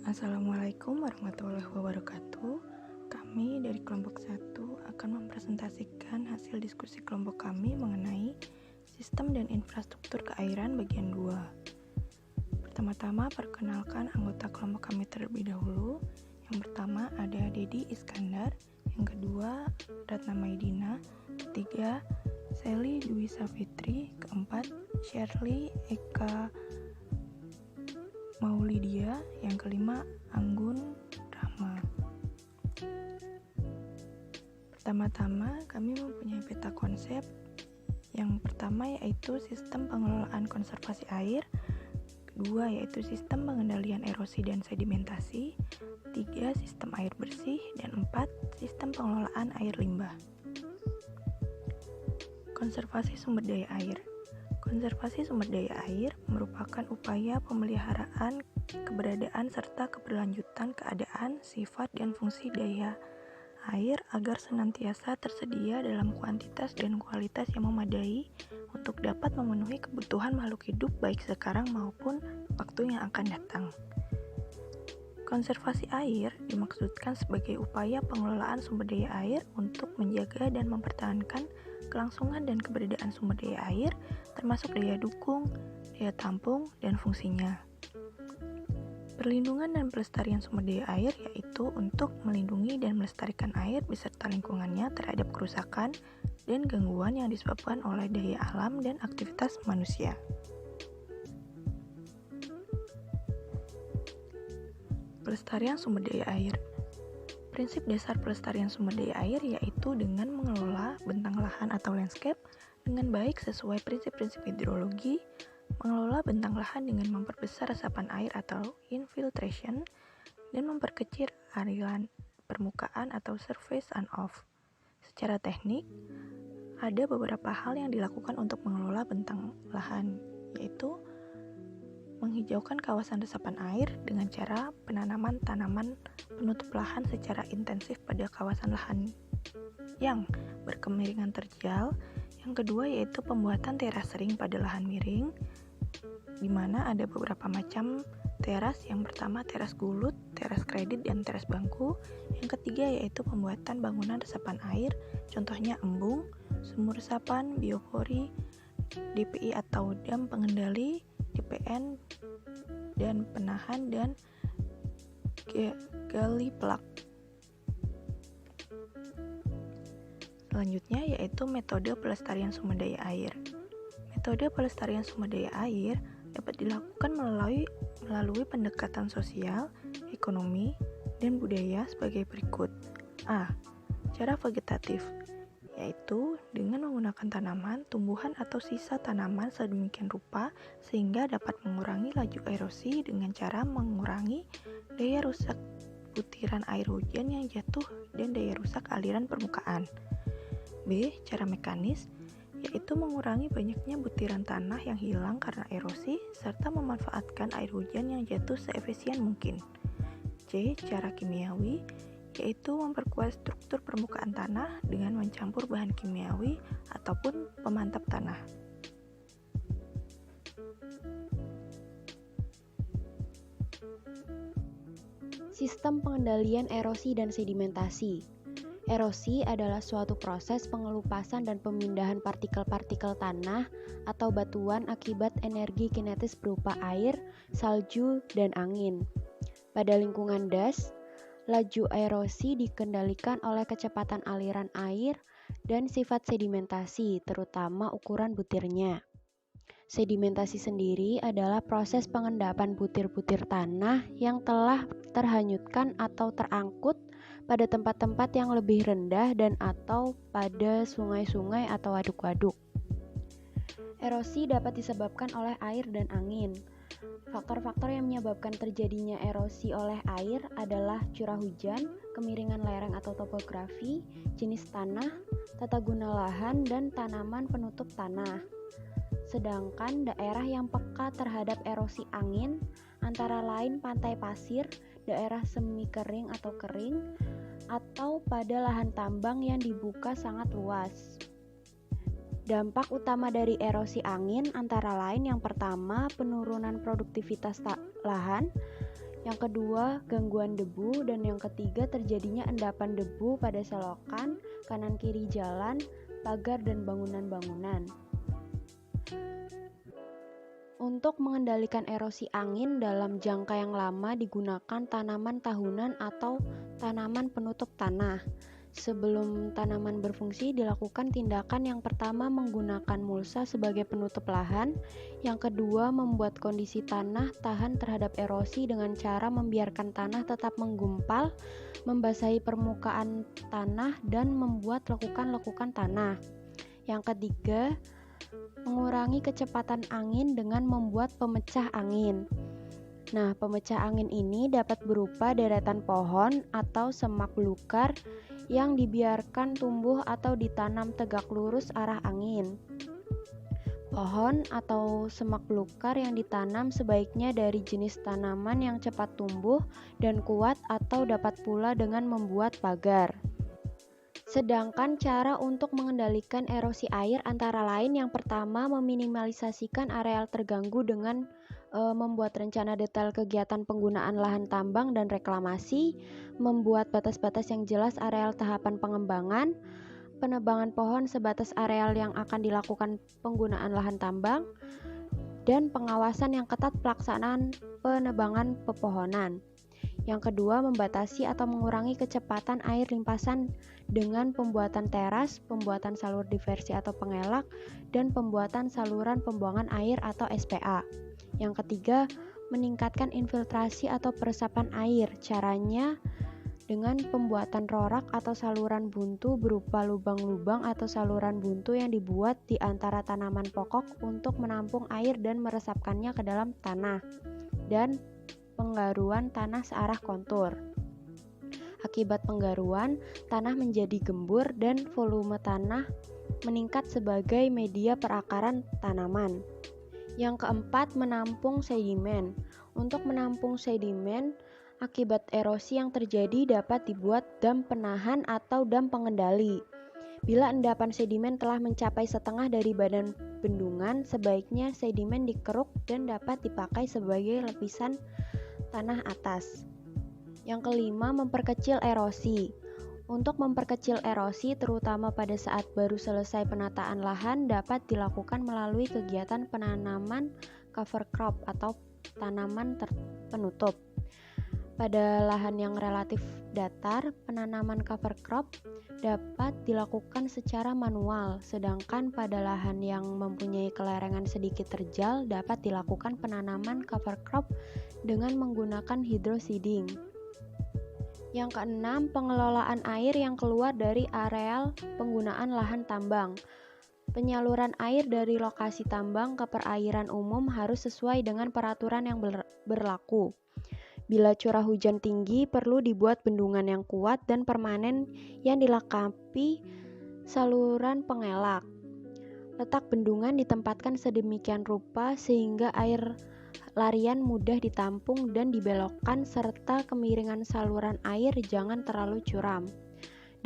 Assalamualaikum warahmatullahi wabarakatuh. Kami dari kelompok 1 akan mempresentasikan hasil diskusi kelompok kami mengenai sistem dan infrastruktur keairan bagian 2. Pertama-tama perkenalkan anggota kelompok kami terlebih dahulu. Yang pertama ada Dedi Iskandar, yang kedua Ratna Maidina, ketiga Sally Dwi Savitri, keempat Shirley Eka Maulidia, yang kelima Anggun Rahma. Pertama-tama kami mempunyai peta konsep. Yang pertama yaitu sistem pengelolaan konservasi air, kedua yaitu sistem pengendalian erosi dan sedimentasi, tiga sistem air bersih, dan empat sistem pengelolaan air limbah. Konservasi sumber daya air. Konservasi sumber daya air merupakan upaya pemeliharaan, keberadaan, serta keberlanjutan keadaan, sifat, dan fungsi daya air agar senantiasa tersedia dalam kuantitas dan kualitas yang memadai untuk dapat memenuhi kebutuhan makhluk hidup baik sekarang maupun waktu yang akan datang. Konservasi air dimaksudkan sebagai upaya pengelolaan sumber daya air untuk menjaga dan mempertahankan kelangsungan dan keberadaan sumber daya air, termasuk daya dukung, daya tampung, dan fungsinya. Perlindungan dan pelestarian sumber daya air yaitu untuk melindungi dan melestarikan air beserta lingkungannya terhadap kerusakan dan gangguan yang disebabkan oleh daya alam dan aktivitas manusia. Pelestarian sumber daya air. Prinsip dasar pelestarian sumber daya air yaitu dengan mengelola bentang lahan atau landscape dengan baik sesuai prinsip-prinsip hidrologi, mengelola bentang lahan dengan memperbesar resapan air atau infiltration, dan memperkecil aliran permukaan atau surface runoff. Secara teknik, ada beberapa hal yang dilakukan untuk mengelola bentang lahan, yaitu menghijaukan kawasan resapan air dengan cara penanaman tanaman penutup lahan secara intensif pada kawasan lahan yang berkemiringan terjal. Yang kedua yaitu pembuatan teras ring pada lahan miring, di mana ada beberapa macam teras. Yang pertama teras gulut, teras kredit, dan teras bangku. Yang ketiga yaitu pembuatan bangunan resapan air, contohnya embung, sumur resapan, biopori, DPI atau dam pengendali, DPN, dan penahan, dan gali pelak. Selanjutnya yaitu metode pelestarian sumber daya air. Metode pelestarian sumber daya air dapat dilakukan melalui pendekatan sosial, ekonomi, dan budaya sebagai berikut. A. Cara vegetatif, yaitu dengan menggunakan tanaman, tumbuhan, atau sisa tanaman sedemikian rupa sehingga dapat mengurangi laju erosi dengan cara mengurangi daya rusak butiran air hujan yang jatuh dan daya rusak aliran permukaan. B. Cara mekanis, yaitu mengurangi banyaknya butiran tanah yang hilang karena erosi serta memanfaatkan air hujan yang jatuh seefisien mungkin. C. Cara kimiawi, yaitu memperkuat struktur permukaan tanah dengan mencampur bahan kimiawi ataupun pemantap tanah. Sistem pengendalian erosi dan sedimentasi. Erosi adalah suatu proses pengelupasan dan pemindahan partikel-partikel tanah atau batuan akibat energi kinetis berupa air, salju, dan angin. Pada lingkungan das, laju erosi dikendalikan oleh kecepatan aliran air dan sifat sedimentasi, terutama ukuran butirnya. Sedimentasi sendiri adalah proses pengendapan butir-butir tanah yang telah terhanyutkan atau terangkut pada tempat-tempat yang lebih rendah dan atau pada sungai-sungai atau waduk-waduk. Erosi dapat disebabkan oleh air dan angin. Faktor-faktor yang menyebabkan terjadinya erosi oleh air adalah curah hujan, kemiringan lereng atau topografi, jenis tanah, tata guna lahan, dan tanaman penutup tanah. Sedangkan daerah yang peka terhadap erosi angin antara lain pantai pasir, daerah semi kering atau kering, atau pada lahan tambang yang dibuka sangat luas. Dampak utama dari erosi angin antara lain yang pertama penurunan produktivitas lahan, Yang kedua, gangguan debu, dan yang ketiga, terjadinya endapan debu pada selokan, kanan kiri jalan, pagar, dan bangunan-bangunan. Untuk mengendalikan erosi angin dalam jangka yang lama digunakan tanaman tahunan atau tanaman penutup tanah. Sebelum tanaman berfungsi, dilakukan tindakan yang pertama menggunakan mulsa sebagai penutup lahan, yang kedua membuat kondisi tanah tahan terhadap erosi dengan cara membiarkan tanah tetap menggumpal, membasahi permukaan tanah, dan membuat lekukan-lekukan tanah. Yang ketiga, mengurangi kecepatan angin dengan membuat pemecah angin. Nah, pemecah angin ini dapat berupa deretan pohon atau semak belukar yang dibiarkan tumbuh atau ditanam tegak lurus arah angin. Pohon atau semak belukar yang ditanam sebaiknya dari jenis tanaman yang cepat tumbuh dan kuat atau dapat pula dengan membuat pagar. Sedangkan cara untuk mengendalikan erosi air antara lain yang pertama meminimalisasikan areal terganggu dengan membuat rencana detail kegiatan penggunaan lahan tambang dan reklamasi, membuat batas-batas yang jelas areal tahapan pengembangan, penebangan pohon sebatas areal yang akan dilakukan penggunaan lahan tambang, dan pengawasan yang ketat pelaksanaan penebangan pepohonan. Yang kedua, membatasi atau mengurangi kecepatan air limpasan dengan pembuatan teras, pembuatan salur diversi atau pengelak, dan pembuatan saluran pembuangan air atau SPA. Yang ketiga, meningkatkan infiltrasi atau peresapan air. Caranya dengan pembuatan rorak atau saluran buntu berupa lubang-lubang atau saluran buntu yang dibuat di antara tanaman pokok untuk menampung air dan meresapkannya ke dalam tanah. Dan penggaruan tanah searah kontur. Akibat penggaruan, tanah menjadi gembur dan volume tanah meningkat sebagai media perakaran tanaman. Yang keempat, menampung sedimen. Untuk menampung sedimen, akibat erosi yang terjadi dapat dibuat dam penahan atau dam pengendali. Bila endapan sedimen telah mencapai setengah dari badan bendungan, sebaiknya sedimen dikeruk dan dapat dipakai sebagai lapisan tanah atas. Yang kelima, memperkecil erosi. Untuk memperkecil erosi, terutama pada saat baru selesai penataan lahan, dapat dilakukan melalui kegiatan penanaman cover crop atau tanaman penutup. Pada lahan yang relatif datar, penanaman cover crop dapat dilakukan secara manual, sedangkan pada lahan yang mempunyai kelerengan sedikit terjal dapat dilakukan penanaman cover crop dengan menggunakan hydroseeding. Yang keenam, pengelolaan air yang keluar dari areal penggunaan lahan tambang. Penyaluran air dari lokasi tambang ke perairan umum harus sesuai dengan peraturan yang berlaku. Bila curah hujan tinggi, perlu dibuat bendungan yang kuat dan permanen yang dilengkapi saluran pengelak. Letak bendungan ditempatkan sedemikian rupa sehingga air larian mudah ditampung dan dibelokkan, serta kemiringan saluran air jangan terlalu curam.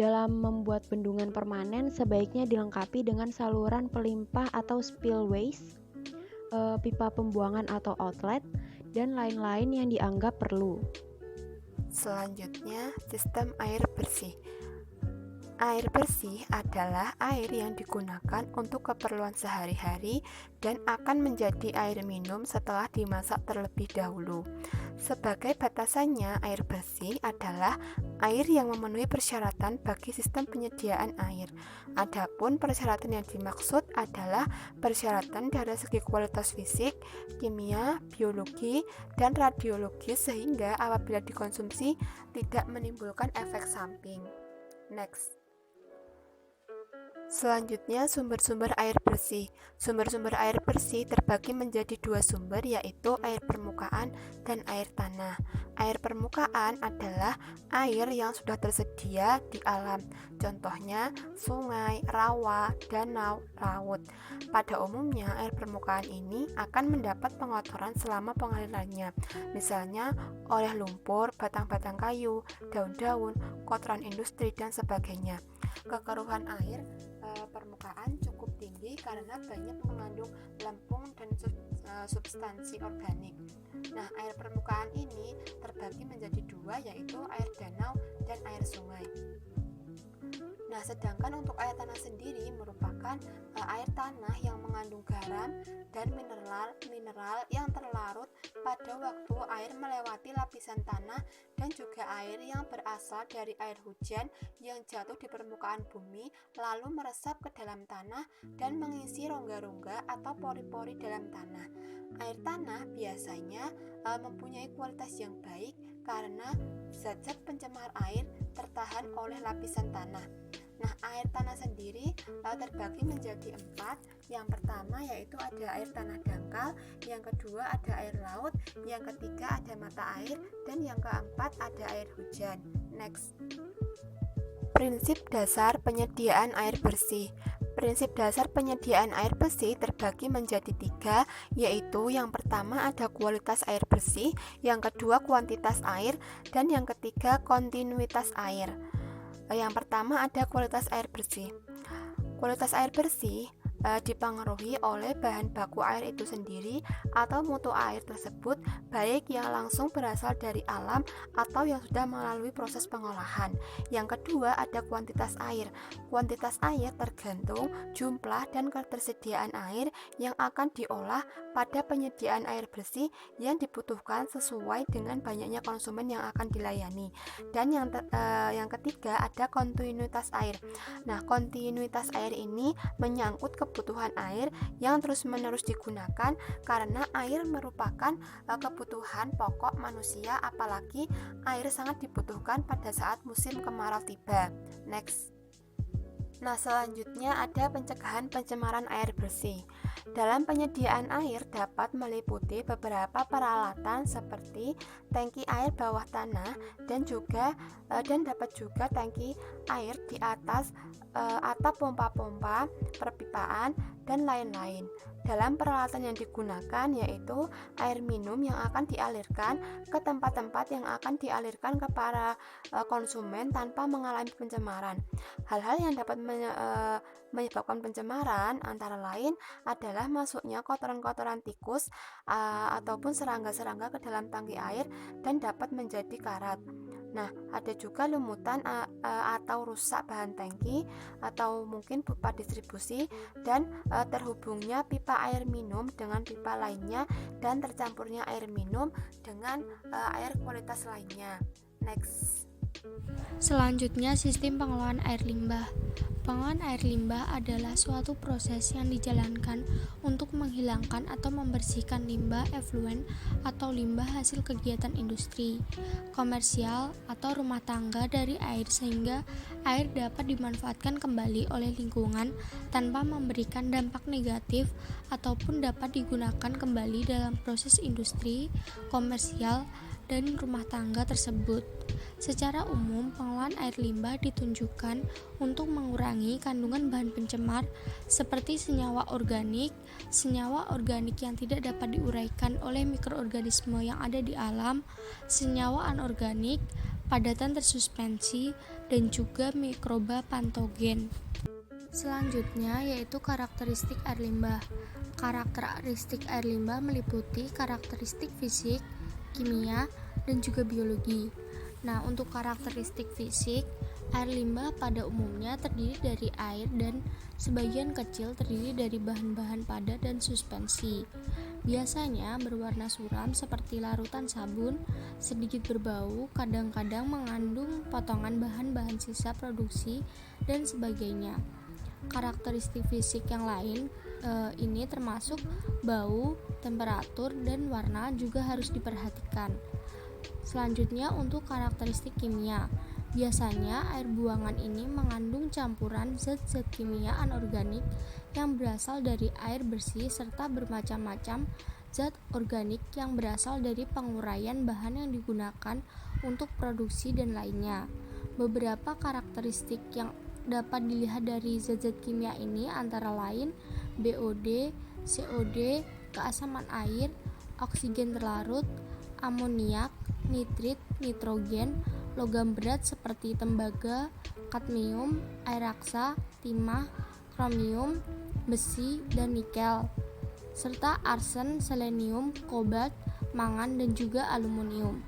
Dalam membuat bendungan permanen, sebaiknya dilengkapi dengan saluran pelimpah atau spillways, pipa pembuangan atau outlet, dan lain-lain yang dianggap perlu. Selanjutnya, sistem air bersih. Air bersih adalah air yang digunakan untuk keperluan sehari-hari dan akan menjadi air minum setelah dimasak terlebih dahulu. Sebagai batasannya, air bersih adalah air yang memenuhi persyaratan bagi sistem penyediaan air. Adapun persyaratan yang dimaksud adalah persyaratan dari segi kualitas fisik, kimia, biologi, dan radiologi sehingga apabila dikonsumsi tidak menimbulkan efek samping. Next. Selanjutnya, sumber-sumber air bersih. Sumber-sumber air bersih terbagi menjadi dua sumber, yaitu air permukaan dan air tanah. Air permukaan adalah air yang sudah tersedia di alam, contohnya sungai, rawa, danau, laut. Pada umumnya, air permukaan ini akan mendapat pengotoran selama pengalirannya, misalnya oleh lumpur, batang-batang kayu, daun-daun, kotoran industri, dan sebagainya. Kekeruhan air permukaan cukup tinggi karena banyak mengandung lempung dan substansi organik. Nah, air permukaan ini terbagi menjadi dua, yaitu air danau dan air sungai. Nah, sedangkan untuk air tanah sendiri merupakan air tanah yang mengandung garam dan mineral yang terlarut pada waktu air melewati lapisan tanah, dan juga air yang berasal dari air hujan yang jatuh di permukaan bumi lalu meresap ke dalam tanah dan mengisi rongga-rongga atau pori-pori dalam tanah. Air tanah biasanya mempunyai kualitas yang baik karena zat-zat pencemar air tertahan oleh lapisan tanah. Nah, air tanah sendiri terbagi menjadi 4. Yang pertama yaitu ada air tanah dangkal, yang kedua ada air laut, yang ketiga ada mata air, dan yang keempat ada air hujan. Next. Prinsip dasar penyediaan air bersih. Prinsip dasar penyediaan air bersih terbagi menjadi 3, yaitu yang pertama ada kualitas air bersih, yang kedua kuantitas air, dan yang ketiga kontinuitas air. Yang pertama ada kualitas air bersih. Kualitas air bersih dipengaruhi oleh bahan baku air itu sendiri atau mutu air tersebut, baik yang langsung berasal dari alam atau yang sudah melalui proses pengolahan. Yang kedua ada kuantitas air. Kuantitas air tergantung jumlah dan ketersediaan air yang akan diolah pada penyediaan air bersih yang dibutuhkan sesuai dengan banyaknya konsumen yang akan dilayani. Dan yang ketiga ada kontinuitas air. Nah, kontinuitas air ini menyangkut kebutuhan air yang terus-menerus digunakan karena air merupakan kebutuhan pokok manusia, apalagi air sangat dibutuhkan pada saat musim kemarau tiba. Next. Nah, selanjutnya ada pencegahan pencemaran air bersih. Dalam penyediaan air dapat meliputi beberapa peralatan seperti tangki air bawah tanah dan dapat juga tangki air di atas atap pompa-pompa, perpipaan, dan lain-lain. Dalam peralatan yang digunakan yaitu air minum yang akan dialirkan ke tempat-tempat yang akan dialirkan ke para konsumen tanpa mengalami pencemaran. Hal-hal yang dapat menyebabkan pencemaran antara lain adalah masuknya kotoran-kotoran tikus ataupun serangga-serangga ke dalam tangki air dan dapat menjadi karat. Nah, ada juga lumutan atau rusak bahan tangki atau mungkin pipa distribusi dan terhubungnya pipa air minum dengan pipa lainnya dan tercampurnya air minum dengan air kualitas lainnya. Next. Selanjutnya, sistem pengelolaan air limbah. Pengelolaan air limbah adalah suatu proses yang dijalankan untuk menghilangkan atau membersihkan limbah efluen atau limbah hasil kegiatan industri, komersial, atau rumah tangga dari air sehingga air dapat dimanfaatkan kembali oleh lingkungan tanpa memberikan dampak negatif ataupun dapat digunakan kembali dalam proses industri, komersial, dan rumah tangga tersebut. Secara umum, pengelolaan air limbah ditunjukkan untuk mengurangi kandungan bahan pencemar seperti senyawa organik yang tidak dapat diuraikan oleh mikroorganisme yang ada di alam, senyawa anorganik, padatan tersuspensi, dan juga mikroba patogen. Selanjutnya yaitu karakteristik air limbah. Karakteristik air limbah meliputi karakteristik fisik, kimia, dan juga biologi. Nah, untuk karakteristik fisik, air limbah pada umumnya terdiri dari air dan sebagian kecil terdiri dari bahan-bahan padat dan suspensi. Biasanya berwarna suram seperti larutan sabun, sedikit berbau, kadang-kadang mengandung potongan bahan-bahan sisa produksi, dan sebagainya. Karakteristik fisik yang lain ini termasuk bau, temperatur, dan warna juga harus diperhatikan. Selanjutnya untuk karakteristik kimia. Biasanya air buangan ini mengandung campuran zat-zat kimia anorganik yang berasal dari air bersih serta bermacam-macam zat organik yang berasal dari penguraian bahan yang digunakan untuk produksi dan lainnya. Beberapa karakteristik yang dapat dilihat dari zat-zat kimia ini antara lain BOD, COD, keasaman air, oksigen terlarut, amoniak, nitrit, nitrogen, logam berat seperti tembaga, kadmium, air raksa, timah, kromium, besi, dan nikel. serta arsen, selenium, kobalt, mangan, dan juga aluminium.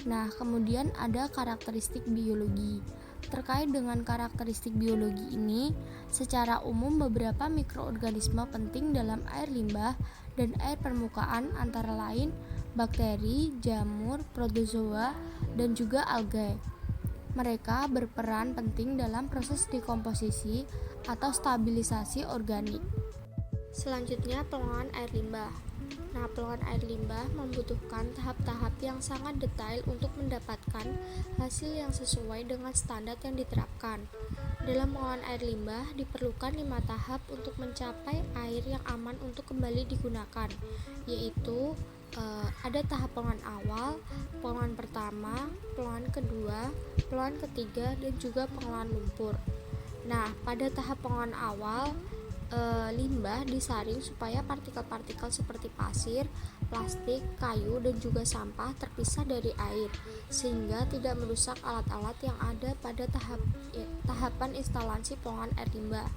Nah, kemudian ada karakteristik biologi. Terkait dengan karakteristik biologi ini, secara umum beberapa mikroorganisme penting dalam air limbah dan air permukaan antara lain bakteri, jamur, protozoa, dan juga algae. Mereka berperan penting dalam proses dekomposisi atau stabilisasi organik. Selanjutnya, pengolahan air limbah. Nah, pengolahan air limbah membutuhkan tahap-tahap yang sangat detail untuk mendapatkan hasil yang sesuai dengan standar yang diterapkan. Dalam pengolahan air limbah diperlukan 5 tahap untuk mencapai air yang aman untuk kembali digunakan, yaitu ada tahap pengolahan awal, pengolahan pertama, pengolahan kedua, pengolahan ketiga, dan juga pengolahan lumpur. Nah, pada tahap pengolahan awal, limbah disaring supaya partikel-partikel seperti pasir, plastik, kayu, dan juga sampah terpisah dari air, sehingga tidak merusak alat-alat yang ada pada tahapan instalasi pengolahan air limbah.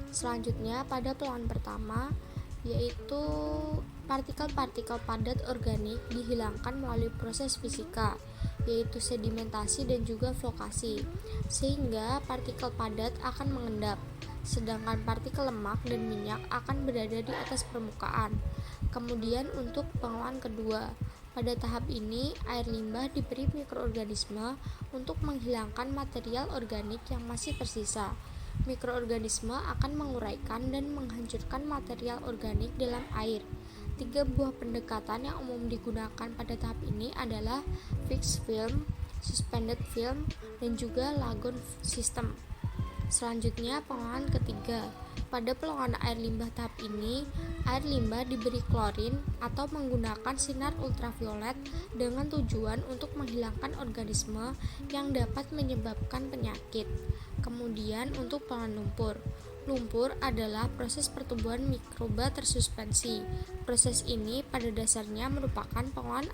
Selanjutnya, pada pengolahan pertama, yaitu partikel-partikel padat organik dihilangkan melalui proses fisika, yaitu sedimentasi dan juga flokasi, sehingga partikel padat akan mengendap, sedangkan partikel lemak dan minyak akan berada di atas permukaan. Kemudian untuk pengolahan kedua, pada tahap ini air limbah diberi mikroorganisme untuk menghilangkan material organik yang masih tersisa. Mikroorganisme akan menguraikan dan menghancurkan material organik dalam air. 3 buah pendekatan yang umum digunakan pada tahap ini adalah fixed film, suspended film, dan juga lagoon system. Selanjutnya, pengolahan ketiga. Pada pengolahan air limbah tahap ini, air limbah diberi klorin atau menggunakan sinar ultraviolet dengan tujuan untuk menghilangkan organisme yang dapat menyebabkan penyakit. Kemudian untuk pengolahan lumpur. Lumpur adalah proses pertumbuhan mikroba tersuspensi. Proses ini pada dasarnya merupakan pengolahan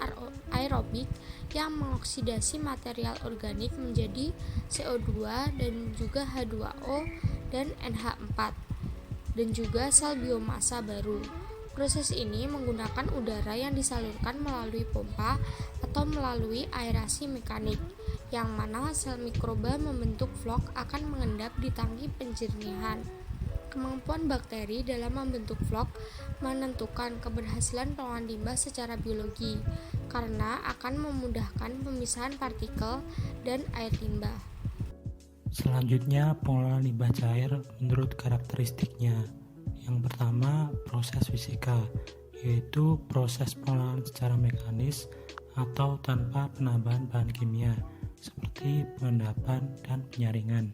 aerobik yang mengoksidasi material organik menjadi CO2 dan juga H2O dan NH4 dan juga sel biomasa baru. Proses ini menggunakan udara yang disalurkan melalui pompa atau melalui aerasi mekanik, yang mana sel mikroba membentuk vlog akan mengendap di tangki penjernihan. Kemampuan bakteri dalam membentuk vlog menentukan keberhasilan pengolahan limbah secara biologi, karena akan memudahkan pemisahan partikel dan air limbah. Selanjutnya, pengolahan limbah cair menurut karakteristiknya. Yang pertama, proses fisika, yaitu proses pengolahan secara mekanis atau tanpa penambahan bahan kimia, seperti pengendapan dan penyaringan.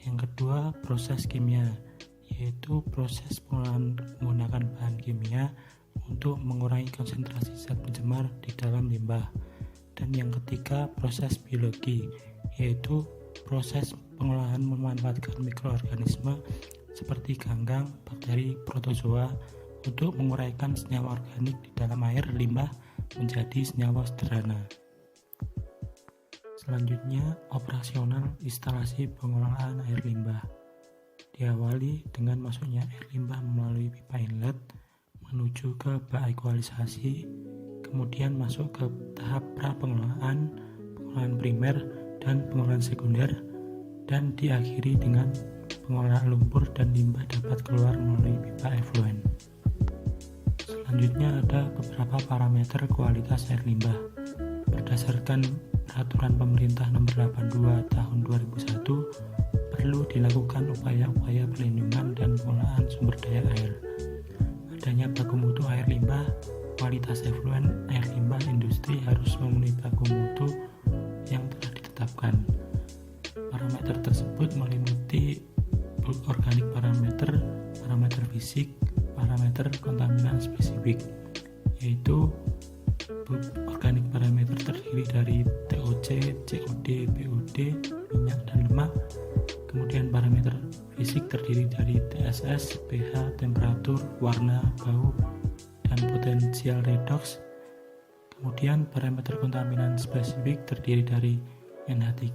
Yang kedua, proses kimia, yaitu proses pengolahan menggunakan bahan kimia untuk mengurangi konsentrasi zat pencemar di dalam limbah. Dan yang ketiga, proses biologi, yaitu proses pengolahan memanfaatkan mikroorganisme seperti ganggang, bakteri, protozoa untuk menguraikan senyawa organik di dalam air limbah menjadi senyawa sederhana. Selanjutnya, operasional instalasi pengolahan air limbah. Diawali dengan masuknya air limbah melalui pipa inlet menuju ke bak ekualisasi, kemudian masuk ke tahap pra-pengolahan, pengolahan primer, dan pengolahan sekunder, dan diakhiri dengan pengolahan lumpur dan limbah dapat keluar melalui pipa effluent. Selanjutnya ada beberapa parameter kualitas air limbah. Berdasarkan Peraturan Pemerintah Nomor 82 Tahun 2001, perlu dilakukan upaya-upaya perlindungan dan pengolahan sumber daya air. Adanya baku mutu air limbah, kualitas effluent air limbah industri harus memenuhi baku mutu yang telah ditetapkan. Parameter tersebut meliputi organik parameter, parameter fisik, parameter kontaminan spesifik, yaitu organik parameter terdiri dari TOC, COD, BOD, minyak dan lemak. Kemudian parameter fisik terdiri dari TSS, pH, temperatur, warna, bau, dan potensial redox. Kemudian parameter kontaminan spesifik terdiri dari NH3,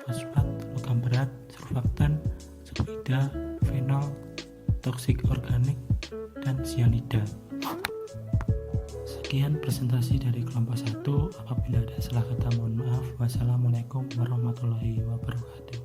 fosfat, logam berat, surfaktan, sulfida, fenol, toksik organik, dan sianida. Sekian presentasi dari kelompok 1. Apabila ada salah kata mohon maaf. Wassalamualaikum warahmatullahi wabarakatuh.